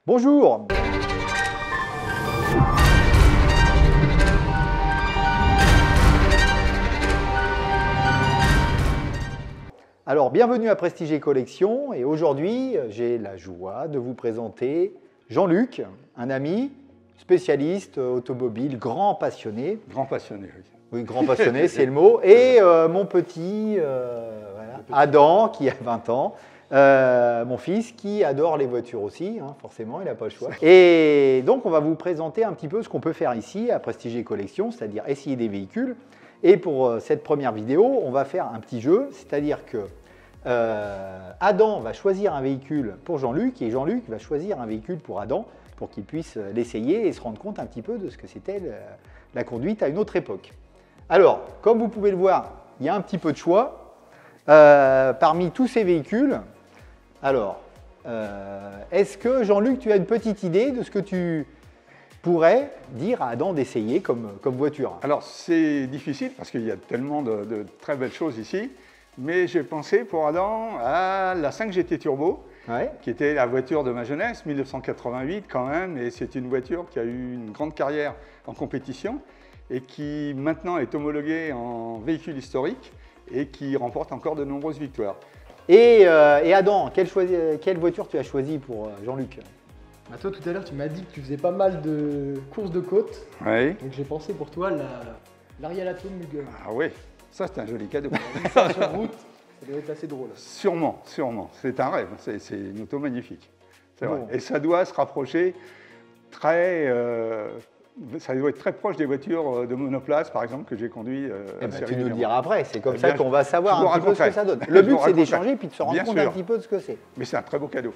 Bonjour. Alors, bienvenue à Prestige et Collection et aujourd'hui, j'ai la joie de vous présenter Jean-Luc, un ami, spécialiste automobile, grand passionné. Grand passionné, oui. Oui, grand passionné, c'est le mot. Et mon petit, Adam, qui a 20 ans, mon fils, qui adore les voitures aussi, hein, forcément, il n'a pas le choix. Et donc, on va vous présenter un petit peu ce qu'on peut faire ici à Prestige et Collection, c'est-à-dire essayer des véhicules. Et pour cette première vidéo, on va faire un petit jeu, c'est-à-dire que Adam va choisir un véhicule pour Jean-Luc et Jean-Luc va choisir un véhicule pour Adam pour qu'il puisse l'essayer et se rendre compte un petit peu de ce que c'était la conduite à une autre époque. Alors, comme vous pouvez le voir, il y a un petit peu de choix parmi tous ces véhicules. Alors, est-ce que Jean-Luc, tu as une petite idée de ce que tu pourrais dire à Adam d'essayer comme voiture? Alors c'est difficile parce qu'il y a tellement de très belles choses ici, mais j'ai pensé pour Adam à la 5 GT Turbo, qui était la voiture de ma jeunesse, 1988 quand même, et c'est une voiture qui a eu une grande carrière en compétition et qui maintenant est homologuée en véhicule historique et qui remporte encore de nombreuses victoires. Et Adam, quelle voiture tu as choisi pour Jean-Luc? Bah toi, tout à l'heure, tu m'as dit que tu faisais pas mal de courses de côte. Oui. Donc j'ai pensé pour toi l'Arialato Mugen. Ah oui, ça c'est un joli cadeau. Ça, sur route, ça doit être assez drôle. Sûrement, sûrement. C'est un rêve, c'est une auto magnifique. C'est Bon. vrai. Et ça doit se rapprocher ça doit être très proche des voitures de monoplace, par exemple, que j'ai conduit. Tu nous le diras après, c'est comme Eh ça bien, qu'on va savoir je vous un petit peu ce que raconterai. ça donne. Je Le vous but, c'est raconterai. d'échanger puis de se rendre Bien compte sûr. un petit peu de ce que c'est. Mais c'est un très beau cadeau.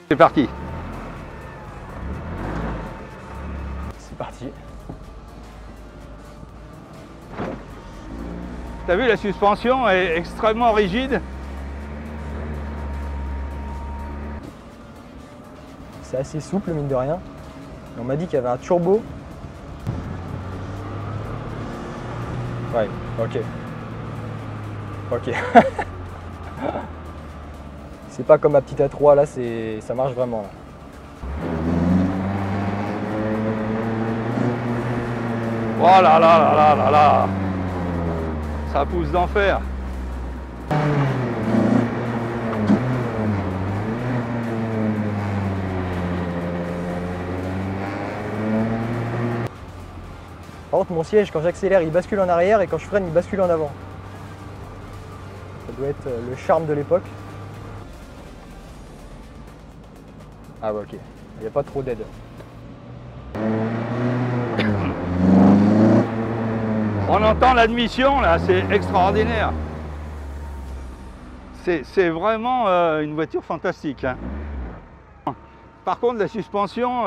C'est parti. C'est parti. T'as vu, la suspension est extrêmement rigide. C'est assez souple, mine de rien. Et on m'a dit qu'il y avait un turbo. Ouais, ok. Ok. C'est pas comme ma petite A3, là, ça marche vraiment. Là. Oh là là là là là là. Ça pousse d'enfer. Par contre, mon siège, quand j'accélère, il bascule en arrière et quand je freine, il bascule en avant. Ça doit être le charme de l'époque. Ah ouais, ok. Il n'y a pas trop d'aide. On entend l'admission là, c'est extraordinaire. C'est vraiment une voiture fantastique. Hein. Par contre, la suspension,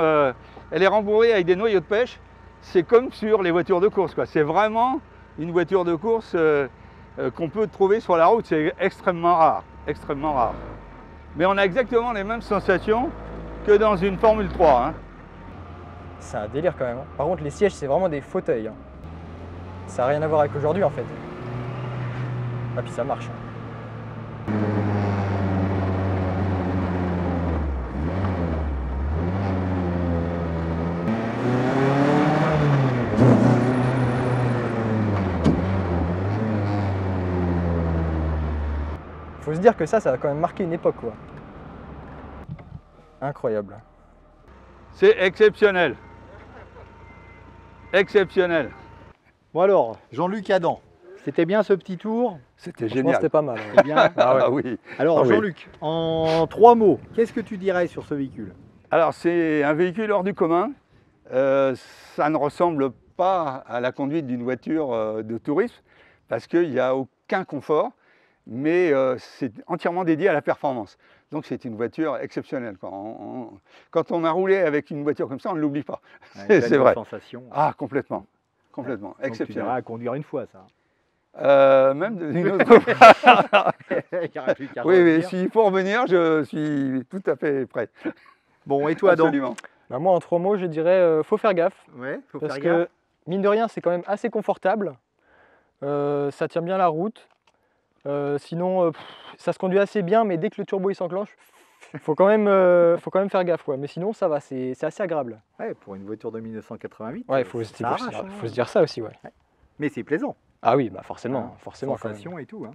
elle est rembourrée avec des noyaux de pêche. C'est comme sur les voitures de course, quoi. C'est vraiment une voiture de course qu'on peut trouver sur la route. C'est extrêmement rare, extrêmement rare. Mais on a exactement les mêmes sensations que dans une Formule 3. Hein. C'est un délire quand même. Hein. Par contre, les sièges, c'est vraiment des fauteuils. Hein. Ça n'a rien à voir avec aujourd'hui en fait. Ah, puis ça marche. Hein. Faut se dire que ça a quand même marqué une époque, quoi. Incroyable. C'est exceptionnel. Exceptionnel. Bon alors, Jean-Luc, Adam, c'était bien ce petit tour? C'était Franchement, génial. c'était pas mal. C'est bien. Ah oui. Alors Ah oui. Jean-Luc, en 3 mots, qu'est-ce que tu dirais sur ce véhicule? Alors c'est un véhicule hors du commun. Ça ne ressemble pas à la conduite d'une voiture de tourisme parce qu'il n'y a aucun confort, mais c'est entièrement dédié à la performance. Donc c'est une voiture exceptionnelle. Quand on a roulé avec une voiture comme ça, on ne l'oublie pas. Ouais, C'est vrai. Sensation. Ah, complètement. Complètement. Donc, tu Exceptionnel. verras à conduire une fois, ça. Même une autre fois. Il y aura plus qu'à Oui, oui, revenir. s'il faut revenir, je suis tout à fait prêt. Bon, et toi, Adam? Absolument. Bah, moi, en 3 mots, je dirais faut faire gaffe. Ouais, faut Parce faire que, gaffe. mine de rien, c'est quand même assez confortable. Ça tient bien la route. Sinon, ça se conduit assez bien, mais dès que le turbo il s'enclenche, faut quand même faire gaffe, quoi. Mais sinon, ça va, c'est assez agréable. Ouais, pour une voiture de 1988, Ouais, ça arrache, hein. faut se dire ça aussi, ouais. Mais c'est plaisant. Ah oui, bah forcément, Hein, forcément. quand même. sensation et tout. Hein.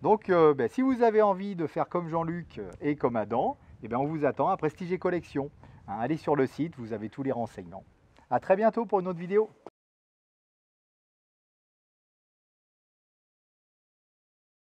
Donc, ben, si vous avez envie de faire comme Jean-Luc et comme Adam, eh ben, on vous attend à Prestige et Collection. Hein, allez sur le site, vous avez tous les renseignements. À très bientôt pour une autre vidéo.